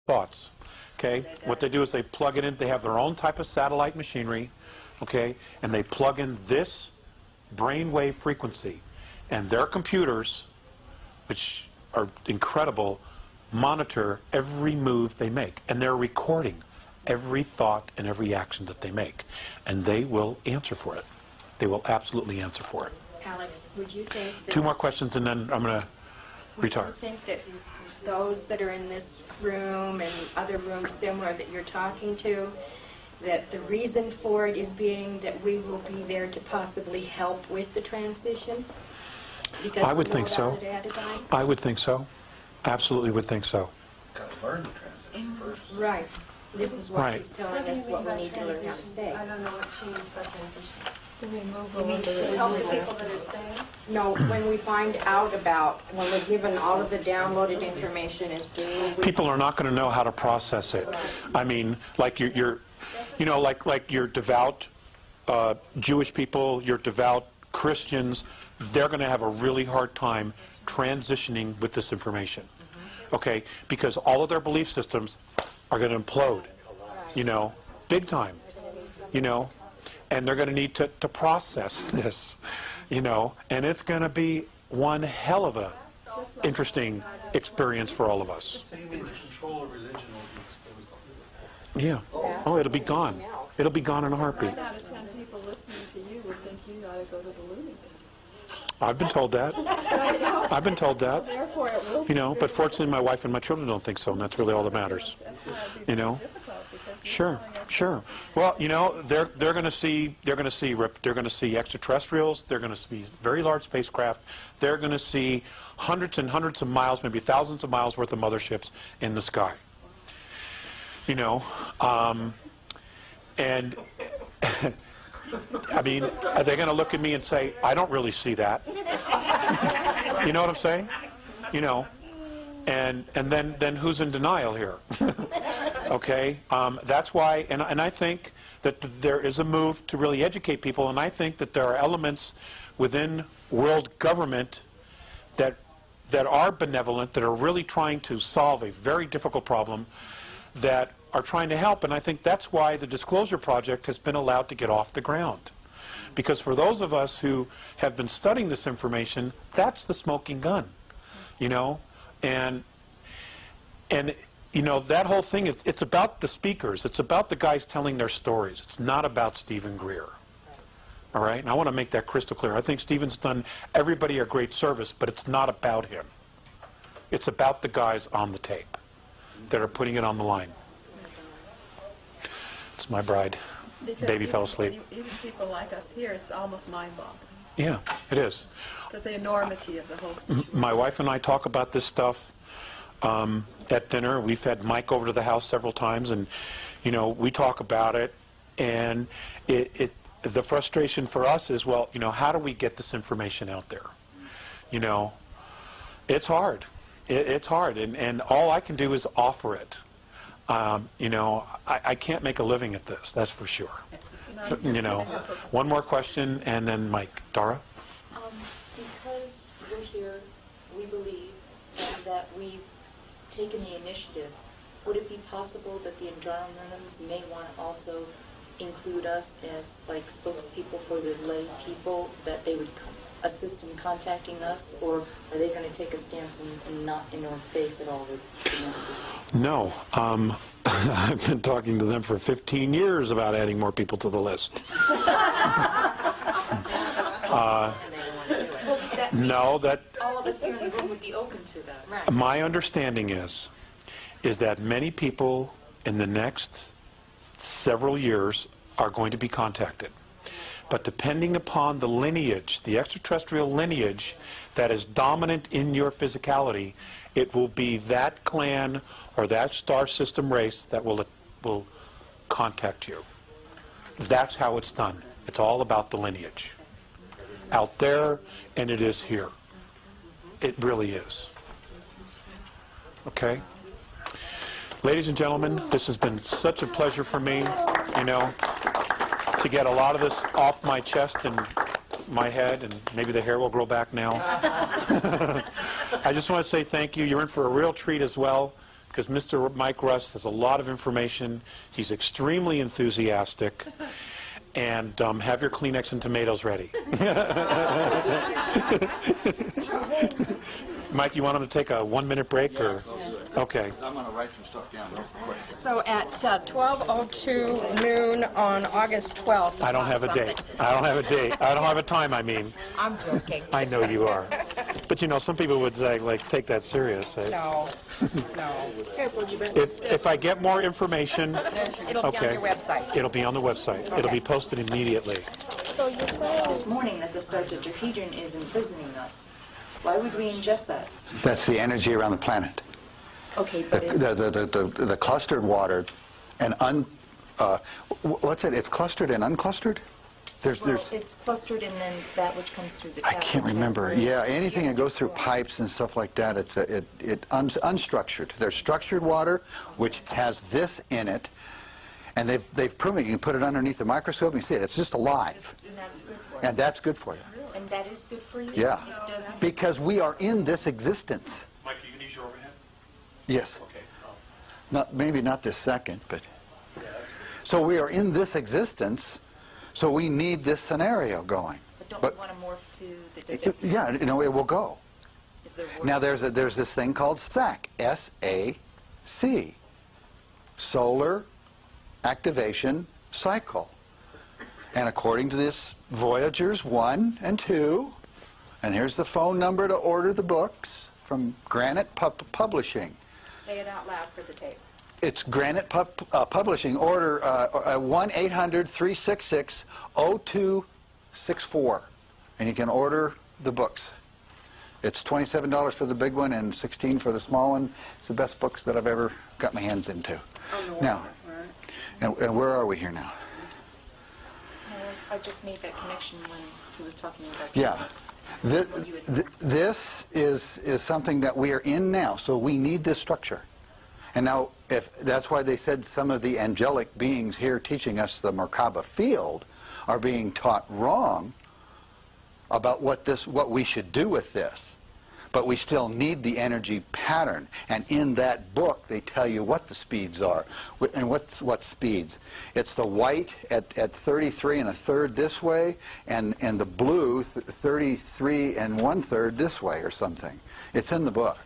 thoughts. Okay, what they do is they plug it in. They have their own type of satellite machinery. Okay, and they plug in this brainwave frequency, and their computers, which are incredible, monitor every move they make, and they're recording every thought and every action that they make, and they will answer for it. They will absolutely answer for it. Alex, would you think that... 2 more questions, and then I'm going to retire. Would you think that those that are in this room and other rooms similar that you're talking to, that the reason for it is being that we will be there to possibly help with the transition? Because I would think so. I would think so. Absolutely would think so. Got to learn the transition first. Right. This is what he's telling us what we need to learn how to say. I don't know what changed by transition. The removal You mean of to the help the people that are staying? No, when we find out about, when we're given all of the downloaded information as to... People are not going to know how to process it. I mean, like you know, like your devout Jewish people, your devout Christians, they're going to have a really hard time transitioning with this information. Okay, because all of their belief systems are going to implode, you know, big time, you know, and they're going to need to process this, you know, and it's going to be one hell of a interesting experience for all of us. So even the control of religion will be exposed. Yeah. Oh, it'll be gone. It'll be gone in a heartbeat. 9 out of 10 people listening to you would think you ought to go to the loony bin. I've been told that. I've been told that. Therefore, it will be You know, but fortunately my wife and my children don't think so, and that's really all that matters. That's why it'd be You know? very difficult, because you're Sure, telling us sure. Well, you know, they're going to see extraterrestrials. They're going to see very large spacecraft. They're going to see hundreds and hundreds of miles, maybe thousands of miles worth of motherships in the sky. You know, and I mean, are they going to look at me and say, "I don't really see that"? You know what I'm saying? You know, and then who's in denial here? Okay, that's why, and I think that there is a move to really educate people, and I think that there are elements within world government that are benevolent, that are really trying to solve a very difficult problem, that are trying to help, and I think that's why the Disclosure Project has been allowed to get off the ground. Because for those of us who have been studying this information, that's the smoking gun, you know, and you know, that whole thing is, it's about the speakers. It's about the guys telling their stories. It's not about Stephen Greer. All right? And I want to make that crystal clear. I think Stephen's done everybody a great service, but it's not about him. It's about the guys on the tape that are putting it on the line. It's my bride. because Baby fell asleep. Even people like us here, it's almost mind-boggling. Yeah, it is. The enormity of the whole situation. My wife and I talk about this stuff at dinner. We've had Mike over to the house several times, and you know, we talk about it. And the frustration for us is, well, you know, how do we get this information out there? You know, it's hard. It's hard, and all I can do is offer it. You know, I can't make a living at this, that's for sure. You know, one more question, and then Mike. Dara? Because we're here, we believe, and that we've taken the initiative, would it be possible that the Andromedans may want to also include us as like spokespeople for the lay people, that they would assist in contacting us, or are they going to take a stance and not in our face at all with humanity? No. I've been talking to them for 15 years about adding more people to the list. No, that... All of us here in the room would be open to that. Right. My understanding is that many people in the next several years are going to be contacted. But depending upon the lineage, the extraterrestrial lineage that is dominant in your physicality, it will be that clan or that star system race that will contact you. That's how it's done. It's all about the lineage. Out there, and it is here. It really is. Okay? Ladies and gentlemen, this has been such a pleasure for me, you know, to get a lot of this off my chest and my head, and maybe the hair will grow back now. I just want to say thank you. You're in for a real treat as well, because Mr. Mike Rust has a lot of information. He's extremely enthusiastic. And have your Kleenex and tomatoes ready. Mike, you want him to take a 1-minute break? Or? Okay. I'm going to write some stuff down real quick. So at 12:02 noon on August 12th. I don't have a date. I don't have a date. I don't have a time, I mean. I'm joking. I know you are. But, you know, some people would say, like, take that serious. No, no. If I get more information, It'll be on okay, your website. it'll be on the website. It'll Okay. be posted immediately. So you say This morning that the tetrahedron is imprisoning us. Why would we ingest that? That's the energy around the planet. Okay, but is, The clustered water and what's it? It's clustered and unclustered? well, it's clustered and then that which comes through the I tap. can't remember. Yeah, anything that goes through pipes and stuff like that, it's unstructured. There's structured water, which has this in it, and they've proven you can put it underneath the microscope and you see it. It's just alive. And that's good for you. And that's good for you. And that is good for you? Yeah. It doesn't... Because we are in this existence. Mike, you can use your overhead? Yes. Okay. Maybe not this second, but... So we are in this existence, so we need this scenario going. But don't we want to morph to the... Yeah, you know, it will go. Is there word? Now there's this thing called SAC, S-A-C, Solar Activation Cycle. And according to this, Voyagers 1 and 2, and here's the phone number to order the books from Granite Publishing. Say it out loud for the tape. It's Granite Publishing. Order 1-800-366-0264. And you can order the books. It's $27 for the big one and $16 for the small one. It's the best books that I've ever got my hands into. Now, and where are we here now? I just made that connection when he was talking about... Yeah. This is something that we are in now, so we need this structure. And now, if that's why they said some of the angelic beings here teaching us the Merkaba field are being taught wrong about what we should do with this. But we still need the energy pattern. And in that book, they tell you what the speeds are. And what speeds? It's the white at 33 1/3 this way, and the blue 33 1/3 this way or something. It's in the book.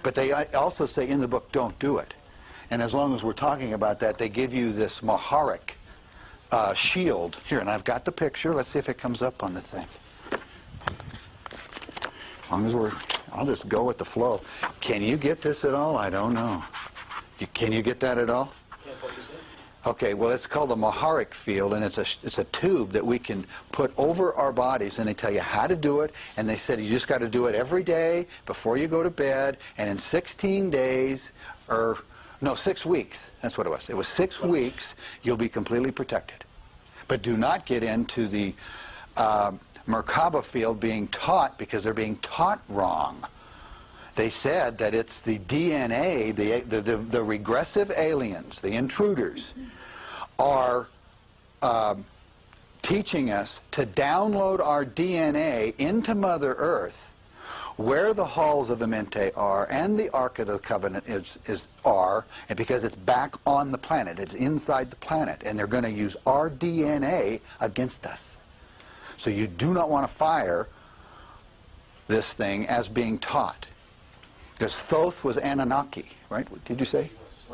But they also say in the book, don't do it. And as long as we're talking about that, they give you this Maharic shield. Here, and I've got the picture. Let's see if it comes up on the thing. As long as I'll just go with the flow. Can you get this at all? I don't know. Can you get that at all? Okay, well, it's called the Maharic field, and it's a tube that we can put over our bodies, and they tell you how to do it, and they said you just got to do it every day before you go to bed, and in 16 days, or no, 6 weeks, that's what it was. It was 6 weeks, you'll be completely protected. But do not get into the Merkaba field being taught, because they're being taught wrong. They said that it's the DNA, the regressive aliens, the intruders, are teaching us to download our DNA into Mother Earth, where the halls of Amenti are and the Ark of the Covenant are, and because it's back on the planet, it's inside the planet, and they're going to use our DNA against us. So you do not want to fire this thing as being taught. Because Thoth was Anunnaki, right? What did you say?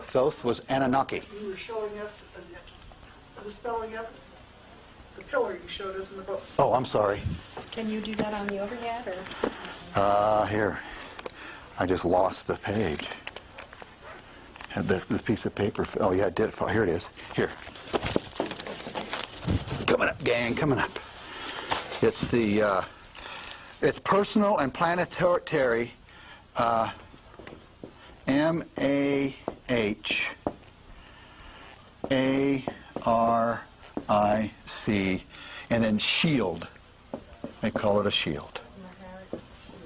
Thoth was Anunnaki. You were showing us the spelling of the pillar you showed us in the book. Oh, I'm sorry. Can you do that on the overhead, or? Here. I just lost the page. Had the piece of paper. Oh, yeah, I did. Here it is. Here. Coming up, gang, coming up. It's the, it's personal and planetary, M-A-H-A-R-I-C, and then shield. They call it a shield.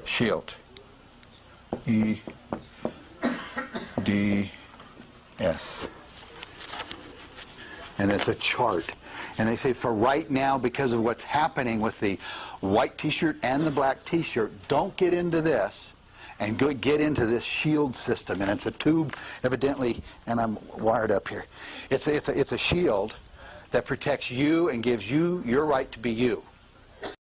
Shield. E-D-S. And it's a chart. And they say for right now, because of what's happening with the white t-shirt and the black t-shirt, don't get into this and get into this shield system. And it's a tube, evidently, and I'm wired up here. It's a shield that protects you and gives you your right to be you.